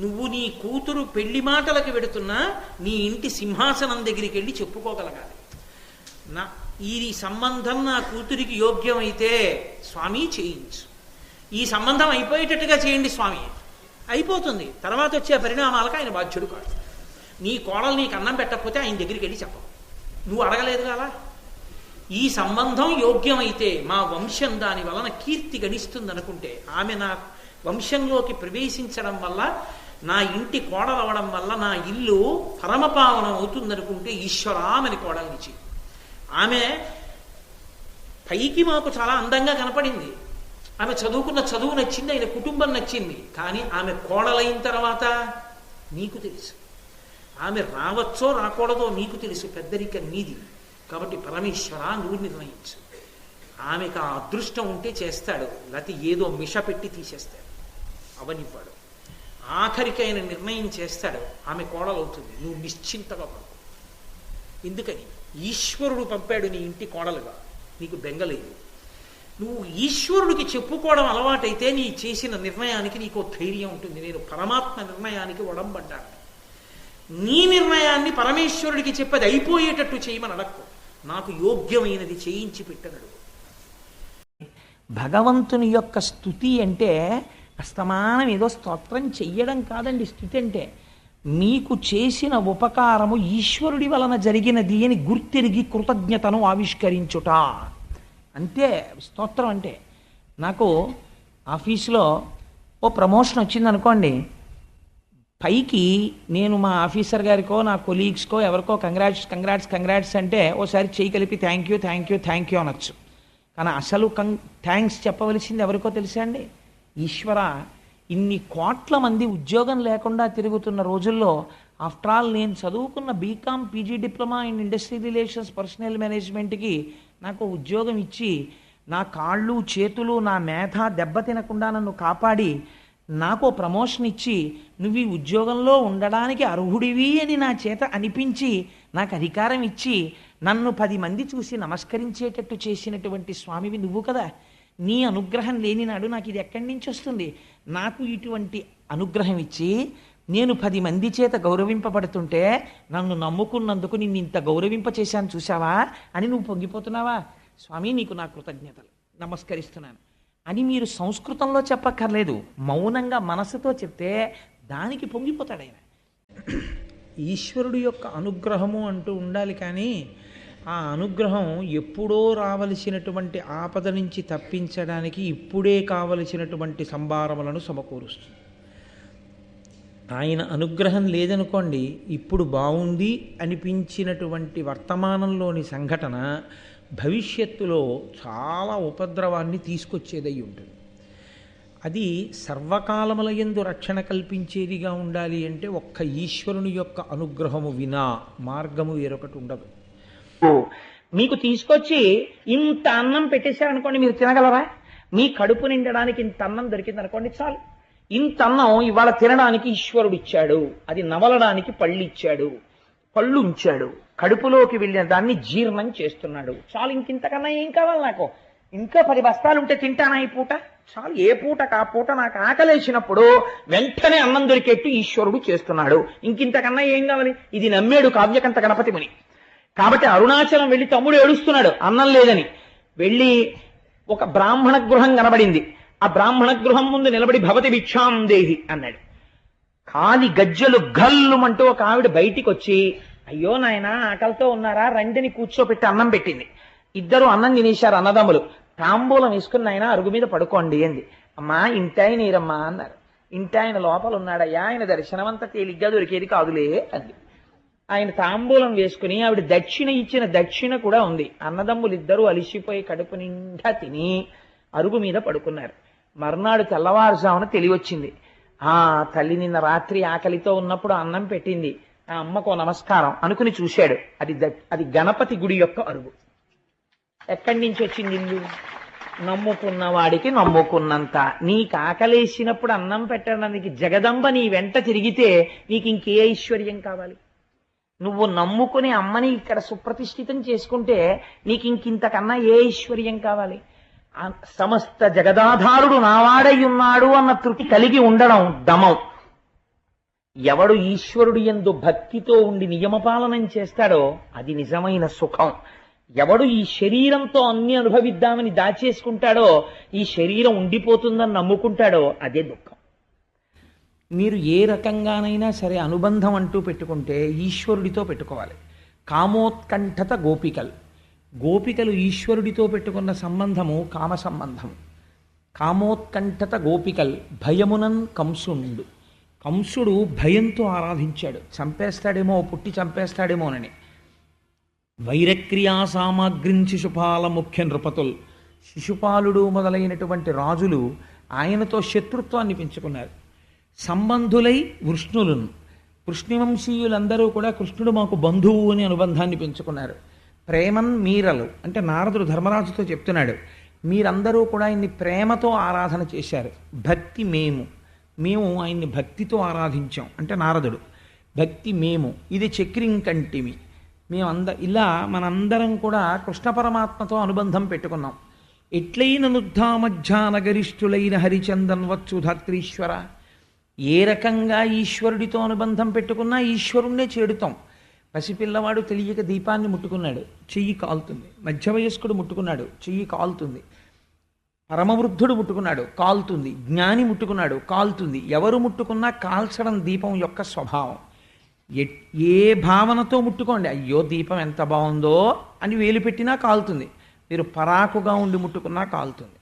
నువ్వు నీ కూతురు పెళ్లి మాటలకు వెడుతున్నా నీ ఇంటి సింహాసనం దగ్గరికి వెళ్ళి చెప్పుకోగలగాలి. నా ఈ సంబంధం నా కూతురికి యోగ్యమైతే స్వామి చేయించు, ఈ సంబంధం అయిపోయేటట్టుగా చేయండి స్వామి. అయిపోతుంది. తర్వాత వచ్చే పరిణామాలకు ఆయన బాధ్యుడు కాదు. నీ కోడలు నీకు అన్నం పెట్టకపోతే ఆయన దగ్గరికి వెళ్ళి చెప్పవు, నువ్వు అడగలేదు కదా. ఈ సంబంధం యోగ్యమైతే మా వంశం దాని వలన కీర్తి గణిస్తుంది అనుకుంటే, ఆమె నా వంశంలోకి ప్రవేశించడం వల్ల, నా ఇంటి కోడలవడం వల్ల నా ఇల్లు పరమపావనం అవుతుందనుకుంటే ఈశ్వరామని కోడలిచ్చి, ఆమె పైకి మాకు చాలా అందంగా కనపడింది, ఆమె చదువుకున్న చదువు నచ్చింది, ఆయన కుటుంబం నచ్చింది, కానీ ఆమె కోడలైన తర్వాత నీకు తెలుసు, ఆమె రావచ్చో రాకూడదో నీకు తెలుసు, పెద్దరిక నీది. కాబట్టి పరమేశ్వర నువ్వు నిర్ణయించు. ఆమెకు ఆ అదృష్టం ఉంటే చేస్తాడు, లేకపోతే ఏదో మిష పెట్టి తీసేస్తాడు, అవనివ్వడు. ఆఖరికి ఆయన నిర్ణయం చేస్తాడు, ఆమె కోడలవుతుంది, నువ్వు నిశ్చింతగా పడుకో. ఎందుకని? ఈశ్వరుడు పంపాడు నీ ఇంటి కోడలుగా, నీకు బెంగలేదు. నువ్వు ఈశ్వరుడికి చెప్పుకోవడం అలవాటైతే నీ చేసిన నిర్ణయానికి నీకు ధైర్యం ఉంటుంది. నేను పరమాత్మ నిర్ణయానికి ఒడంబడ్డాను. నీ నిర్ణయాన్ని పరమేశ్వరుడికి చెప్పేది అయిపోయేటట్టు చేయమని అడక్కు, నాకు యోగ్యమైనది చేయించి పెట్టనడు. భగవంతుని యొక్క స్తుతి అంటే అస్తమానం ఏదో స్తోత్రం చెయ్యడం కాదండి. స్తుతి అంటే నీకు చేసిన ఉపకారము ఈశ్వరుడి వలన జరిగినది అని గుర్తిరిగి కృతజ్ఞతను ఆవిష్కరించుట అంతే స్తోత్రం అంటే. నాకు ఆఫీసులో ఓ ప్రమోషన్ వచ్చింది అనుకోండి, పైకి నేను మా ఆఫీసర్ గారికో నా కొలీగ్స్కో ఎవరికో కంగ్రాట్స్ అంటే ఓసారి చేయి కలిపి థ్యాంక్ యూ అనొచ్చు. కానీ అసలు థ్యాంక్స్ చెప్పవలసింది ఎవరికో తెలుసా అండి? ఈశ్వర, ఇన్ని కోట్ల మంది ఉద్యోగం లేకుండా తిరుగుతున్న రోజుల్లో ఆఫ్టర్ ఆల్ నేను చదువుకున్న BCom PG diploma in industry relations personnel మేనేజ్మెంట్కి నాకు ఉద్యోగం ఇచ్చి నా కాళ్ళు చేతులు నా మేధ దెబ్బతినకుండా నన్ను కాపాడి నాకు ప్రమోషన్ ఇచ్చి నువ్వు ఈ ఉద్యోగంలో ఉండడానికి అర్హుడివి అని నా చేత అనిపించి నాకు అధికారం ఇచ్చి నన్ను 10 మంది చూసి నమస్కరించేటట్టు చేసినటువంటి స్వామివి నువ్వు కదా. నీ అనుగ్రహం లేని నాడు నాకు ఇది ఎక్కడి నుంచి వస్తుంది? నాకు ఇటువంటి అనుగ్రహం ఇచ్చి నేను 10 మంది చేత గౌరవింపబడుతుంటే నన్ను నమ్ముకున్నందుకు నిన్ను ఇంత గౌరవింప చేశాను చూసావా అని నువ్వు పొంగిపోతున్నావా? స్వామి, నీకు నా కృతజ్ఞతలు, నమస్కరిస్తున్నాను అని మీరు సంస్కృతంలో చెప్పక్కర్లేదు, మౌనంగా మనసుతో చెప్తే దానికి పొంగిపోతాడు ఆయన. ఈశ్వరుడు యొక్క అనుగ్రహము అంటూ ఉండాలి, కానీ ఆ అనుగ్రహం ఎప్పుడో రావలసినటువంటి ఆపద నుంచి తప్పించడానికి ఇప్పుడే కావలసినటువంటి సంభారములను సమకూరుస్తుంది. ఆయన అనుగ్రహం లేదనుకోండి, ఇప్పుడు బాగుంది అనిపించినటువంటి వర్తమానంలోని సంఘటన భవిష్యత్తులో చాలా ఉపద్రవాన్ని తీసుకొచ్చేదై ఉంటుంది. అది సర్వకాలముల యందు రక్షణ కల్పించేదిగా ఉండాలి అంటే ఒక్క ఈశ్వరుని యొక్క అనుగ్రహము వినా మార్గము వేరొకటి ఉండదు. మీకు తీసుకొచ్చి ఇంత అన్నం పెట్టేశారనుకోండి, మీరు తినగలరా? మీ కడుపు నిండడానికి ఇంత అన్నం దొరికింది అనుకోండి, చాలు. ఇంత అన్నం ఇవాళ తినడానికి ఈశ్వరుడు ఇచ్చాడు, అది నమలడానికి పళ్ళు ఇచ్చాడు, పళ్ళు ఉంచాడు, కడుపులోకి వెళ్ళిన దాన్ని జీర్ణం చేస్తున్నాడు, చాలు. ఇంకింతకన్నా ఏం కావాలి నాకు? ఇంకా 10 బస్తాలు ఉంటే తింటానా ఈ పూట? చాలు. ఏ పూటకు ఆ పూట నాకు ఆకలేసినప్పుడు వెంటనే అన్నం దొరికేట్టు ఈశ్వరుడు చేస్తున్నాడు. ఇంకింతకన్నా ఏం కావాలి? ఇది నమ్మాడు కావ్యకంత గణపతి ముని. కాబట్టి అరుణాచలం వెళ్ళి తమ్ముడు ఏడుస్తున్నాడు అన్నం లేదని. వెళ్ళి ఒక బ్రాహ్మణ గృహం కనబడింది. ఆ బ్రాహ్మణ గృహం ముందు నిలబడి భవతి భిక్షాం దేహి అన్నాడు. కాలి గజ్జలు గల్లుమంటూ ఒక ఆవిడ బయటికి వచ్చి, అయ్యో నాయన ఆకలితో ఉన్నారా, రండిని కూర్చోపెట్టి అన్నం పెట్టింది. ఇద్దరు అన్నం తినేశారు అన్నదమ్ములు. తాంబూలం వేసుకుని ఆయన అరుగు మీద పడుకోండి అంది. అమ్మా ఇంటాయన నీరమ్మా అన్నారు. ఇంటాయన లోపల ఉన్నాడయ్యా, ఆయన దర్శనమంతా తేలిగ్గా దొరికేది కాదులే అంది. ఆయన తాంబూలం వేసుకుని ఆవిడ దక్షిణ ఇచ్చిన దక్షిణ కూడా ఉంది. అన్నదమ్ములు ఇద్దరూ అలిసిపోయి కడుపు నిండా తిని అరుగు మీద పడుకున్నారు. మర్నాడు తెల్లవారుజామున తెలివచ్చింది. ఆ తల్లి నిన్న రాత్రి ఆకలితో ఉన్నప్పుడు అన్నం పెట్టింది, ఆ అమ్మకో నమస్కారం అనుకుని చూశాడు. అది గణపతి గుడి యొక్క అరుగు. ఎక్కడి నుంచి వచ్చింది ఇల్లు? నమ్ముకున్న వాడికి నమ్ముకున్నంత. నీకు ఆకలేసినప్పుడు అన్నం పెట్టడానికి జగదంబ నీ వెంట తిరిగితే నీకు ఇంకే ఐశ్వర్యం కావాలి? నువ్వు నమ్ముకుని అమ్మని ఇక్కడ సుప్రతిష్ఠితం చేసుకుంటే నీకు ఇంకింతకన్నా ఏ ఐశ్వర్యం కావాలి? సమస్త జగదాధారుడు నావాడై ఉన్నాడు అన్న తృప్తి కలిగి ఉండడం దమం. ఎవడు ఈశ్వరుడు యందు భక్తితో ఉండి నియమపాలనం చేస్తాడో అది నిజమైన సుఖం. ఎవడు ఈ శరీరంతో అన్ని అనుభవిద్దామని దాచేసుకుంటాడో, ఈ శరీరం ఉండిపోతుందని నమ్ముకుంటాడో అదే దుఃఖం. మీరు ఏ రకంగానైనా సరే అనుబంధం అంటూ పెట్టుకుంటే ఈశ్వరుడితో పెట్టుకోవాలి. కామోత్కంఠత గోపికలు ఈశ్వరుడితో పెట్టుకున్న సంబంధము కామ సంబంధము. కామోత్కంఠత గోపికల్ భయమునన్ కంసుడు భయంతో ఆరాధించాడు, చంపేస్తాడేమో, పుట్టి చంపేస్తాడేమోనని. వైరక్రియా సామాగ్రిం శిశుపాల ముఖ్య నృపతుల్, శిశుపాలుడు మొదలైనటువంటి రాజులు ఆయనతో శత్రుత్వాన్ని పెంచుకున్నారు. సంబంధులై వృష్ణివంశీయులందరూ కూడా కృష్ణుడు మాకు బంధువు అని అనుబంధాన్ని పెంచుకున్నారు. ప్రేమన్ మీరలు అంటే నారదుడు ధర్మరాజుతో చెప్తున్నాడు, మీరందరూ కూడా ఆయన్ని ప్రేమతో ఆరాధన చేశారు. భక్తి మేము ఆయన్ని భక్తితో ఆరాధించాం అంటే నారదుడు. భక్తి ఇది చక్రింకంటిమి ఇలా మనందరం కూడా కృష్ణ పరమాత్మతో అనుబంధం పెట్టుకున్నాం. ఎట్లైన నుద్ధామధ్యానగరిష్ఠులైన హరిచందన్ వచ్చు ధాత్రీశ్వర. ఏ రకంగా ఈశ్వరుడితో అనుబంధం పెట్టుకున్నా ఈశ్వరుణ్ణే చేడుతాం. పసిపిల్లవాడు తెలియక దీపాన్ని ముట్టుకున్నాడు, చెయ్యి కాలుతుంది. మధ్య వయస్కుడు ముట్టుకున్నాడు, చెయ్యి కాలుతుంది. పరమవృద్ధుడు ముట్టుకున్నాడు, కాలుతుంది. జ్ఞాని ముట్టుకున్నాడు, కాలుతుంది. ఎవరు ముట్టుకున్నా కాల్చడం దీపం యొక్క స్వభావం. ఏ భావనతో ముట్టుకోండి, అయ్యో దీపం ఎంత బాగుందో అని వేలు పెట్టినా కాలుతుంది. మీరు పరాకుగా ఉండి ముట్టుకున్నా కాలుతుంది.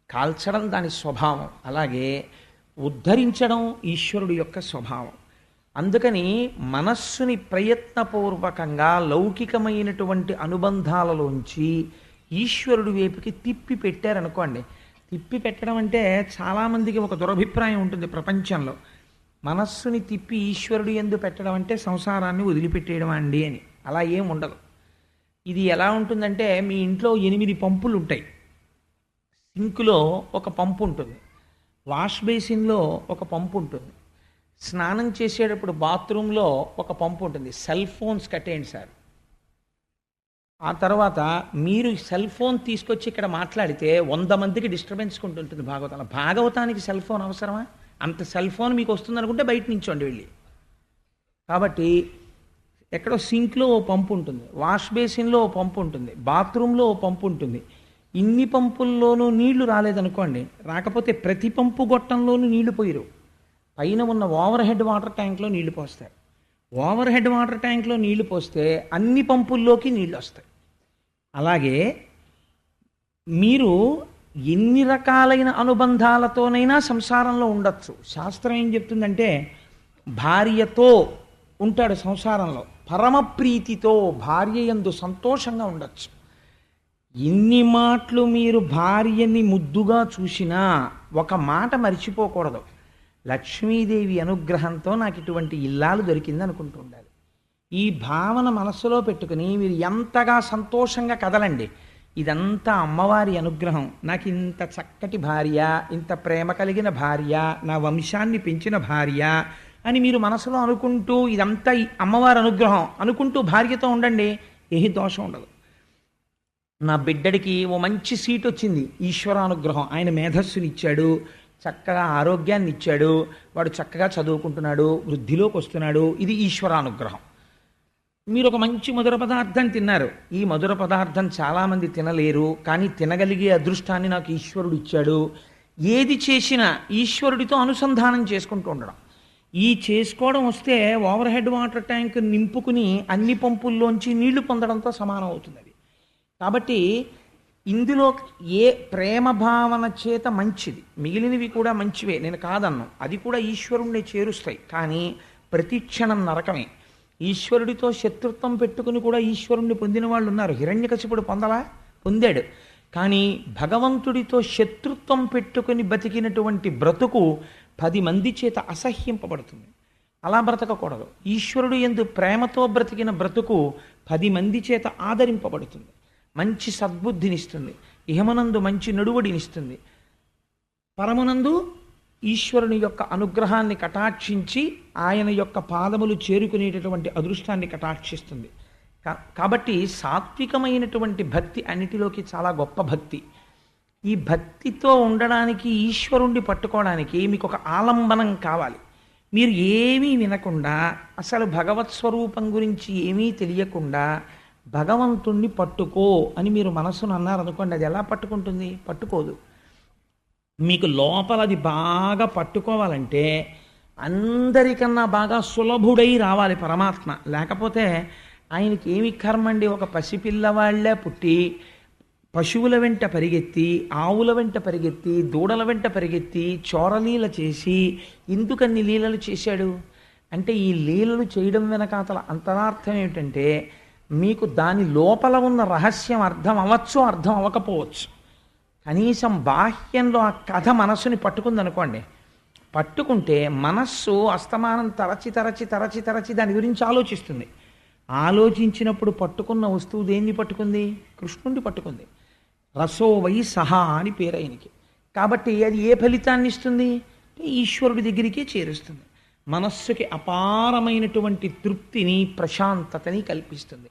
కాల్చడం దాని స్వభావం. అలాగే ఉద్ధరించడం ఈశ్వరుడు యొక్క స్వభావం. అందుకని మనస్సుని ప్రయత్నపూర్వకంగా లౌకికమైనటువంటి అనుబంధాలలోంచి ఈశ్వరుడి వైపుకి తిప్పి పెట్టారనుకోండి. తిప్పి పెట్టడం అంటే చాలామందికి ఒక దురభిప్రాయం ఉంటుంది ప్రపంచంలో. మనస్సుని తిప్పి ఈశ్వరుడు యందు పెట్టడం అంటే సంసారాన్ని వదిలిపెట్టేయడం అండి అని. అలా ఏం ఉండదు. ఇది ఎలా ఉంటుందంటే, మీ ఇంట్లో 8 పంపులు ఉంటాయి. సింకులో ఒక పంపు ఉంటుంది, వాష్ బేసిన్లో ఒక పంపు ఉంటుంది, స్నానం చేసేటప్పుడు బాత్రూంలో ఒక పంపు ఉంటుంది. సెల్ ఫోన్స్ కట్టేయండి సార్. ఆ తర్వాత మీరు సెల్ ఫోన్ తీసుకొచ్చి ఇక్కడ మాట్లాడితే 100 మందికి డిస్టర్బెన్స్ ఉంటుంది భాగవతానికి సెల్ ఫోన్ అవసరమా? అంత సెల్ ఫోన్ మీకు వస్తుందనుకుంటే బయట నుంచోండి వెళ్ళి. కాబట్టి ఎక్కడో సింక్లో ఓ పంపు ఉంటుంది, వాష్ బేసిన్లో ఓ పంపు ఉంటుంది, బాత్రూంలో ఓ పంపు ఉంటుంది. ఇన్ని పంపుల్లోనూ నీళ్లు రాలేదనుకోండి, రాకపోతే ప్రతి పంపు గొట్టంలోనూ నీళ్లు పోయిరు. పైన ఉన్న ఓవర్ హెడ్ వాటర్ ట్యాంక్లో నీళ్లు పోస్తారు. ఓవర్ హెడ్ వాటర్ ట్యాంక్లో నీళ్లు పోస్తే అన్ని పంపుల్లోకి నీళ్లు వస్తాయి. అలాగే మీరు ఎన్ని రకాలైన అనుబంధాలతోనైనా సంసారంలో ఉండొచ్చు. శాస్త్రం ఏం చెప్తుందంటే, భార్యతో ఉంటాడు సంసారంలో, పరమప్రీతితో భార్య యందు సంతోషంగా ఉండొచ్చు. ఎన్ని మాటలు మీరు భార్యని ముద్దుగా చూసినా ఒక మాట మర్చిపోకూడదు, లక్ష్మీదేవి అనుగ్రహంతో నాకు ఇటువంటి ఇల్లాలు దొరికింది అనుకుంటూ ఉండాలి. ఈ భావన మనస్సులో పెట్టుకుని మీరు ఎంతగా సంతోషంగా కదలండి. ఇదంతా అమ్మవారి అనుగ్రహం, నాకు ఇంత చక్కటి భార్య, ఇంత ప్రేమ కలిగిన భార్య, నా వంశాన్ని పెంచిన భార్య అని మీరు మనసులో అనుకుంటూ ఇదంతా అమ్మవారి అనుగ్రహం అనుకుంటూ భార్యతో ఉండండి. ఏ దోషం ఉండదు. నా బిడ్డడికి ఓ మంచి సీట్ వచ్చింది, ఈశ్వరానుగ్రహం. ఆయన మేధస్సునిచ్చాడు, చక్కగా ఆరోగ్యాన్ని ఇచ్చాడు, వాడు చక్కగా చదువుకుంటున్నాడు, వృద్ధిలోకి వస్తున్నాడు, ఇది ఈశ్వరానుగ్రహం. మీరు ఒక మంచి మధుర పదార్థం తిన్నారు, ఈ మధుర పదార్థం చాలామంది తినలేరు, కానీ తినగలిగే అదృష్టాన్ని నాకు ఈశ్వరుడు ఇచ్చాడు. ఏది చేసినా ఈశ్వరుడితో అనుసంధానం చేసుకుంటూ ఉండడం. ఈ చేసుకోవడం వస్తే ఓవర్ హెడ్ వాటర్ ట్యాంక్ నింపుకుని అన్ని పంపుల్లోంచి నీళ్లు పొందడంతో సమానం అవుతుంది అది. కాబట్టి ఇందులో ఏ ప్రేమ భావన చేత మంచిది, మిగిలినవి కూడా మంచివే, నేను కాదన్నాను, అది కూడా ఈశ్వరుణ్ణి చేరుస్తాయి. కానీ ప్రతి క్షణం నరకమే. ఈశ్వరుడితో శత్రుత్వం పెట్టుకుని కూడా ఈశ్వరుణ్ణి పొందిన వాళ్ళు ఉన్నారు. హిరణ్యకశిపుడు పొందాడు. కానీ భగవంతుడితో శత్రుత్వం పెట్టుకుని బతికినటువంటి బ్రతుకు 10 మంది చేత అసహ్యింపబడుతుంది. అలా బ్రతకకూడదు. ఈశ్వరుడు యందు ప్రేమతో బ్రతికిన బ్రతుకు 10 మంది చేత ఆదరింపబడుతుంది, మంచి సద్బుద్ధినిస్తుంది, ఇహమునందు మంచి నడువడినిస్తుంది, పరమునందు ఈశ్వరుని యొక్క అనుగ్రహాన్ని కటాక్షించి ఆయన యొక్క పాదములు చేరుకునేటటువంటి అదృష్టాన్ని కటాక్షిస్తుంది. కాబట్టి సాత్వికమైనటువంటి భక్తి అన్నిటిలోకి చాలా గొప్ప భక్తి. ఈ భక్తితో ఉండడానికి, ఈశ్వరుణ్ణి పట్టుకోవడానికి మీకు ఒక ఆలంబనం కావాలి. మీరు ఏమీ వినకుండా అసలు భగవత్ స్వరూపం గురించి ఏమీ తెలియకుండా భగవంతుణ్ణి పట్టుకో అని మీరు మనస్సును అన్నారనుకోండి, అది ఎలా పట్టుకుంటుంది? పట్టుకోదు. మీకు లోపల అది బాగా పట్టుకోవాలంటే అందరికన్నా బాగా సులభుడై రావాలి పరమాత్మ. లేకపోతే ఆయనకి ఏమి కర్మండి? ఒక పసిపిల్లవాళ్లే పుట్టి పశువుల వెంట పరిగెత్తి, ఆవుల వెంట పరిగెత్తి, దూడల వెంట పరిగెత్తి, చోరలీల చేసి ఎందుకన్ని లీలలు చేశాడు అంటే, ఈ లీలలు చేయడం వెనకాతల అంతరార్థం ఏమిటంటే, మీకు దాని లోపల ఉన్న రహస్యం అర్థం అవ్వచ్చు, అర్థం అవ్వకపోవచ్చు. కనీసం బాహ్యంలో ఆ కథ మనస్సుని పట్టుకుందనుకోండి, పట్టుకుంటే మనస్సు అస్తమానం తరచి తరచి తరచి తరచి దాని గురించి ఆలోచిస్తుంది. ఆలోచించినప్పుడు పట్టుకున్న వస్తువు దేన్ని పట్టుకుంది? కృష్ణుడిని పట్టుకుంది. రసో వై సహా అని పేరు ఆయనకి. కాబట్టి అది ఏ ఫలితాన్ని ఇస్తుంది? ఈశ్వరుడి దగ్గరికే చేరుస్తుంది. మనస్సుకి అపారమైనటువంటి తృప్తిని, ప్రశాంతతని కల్పిస్తుంది.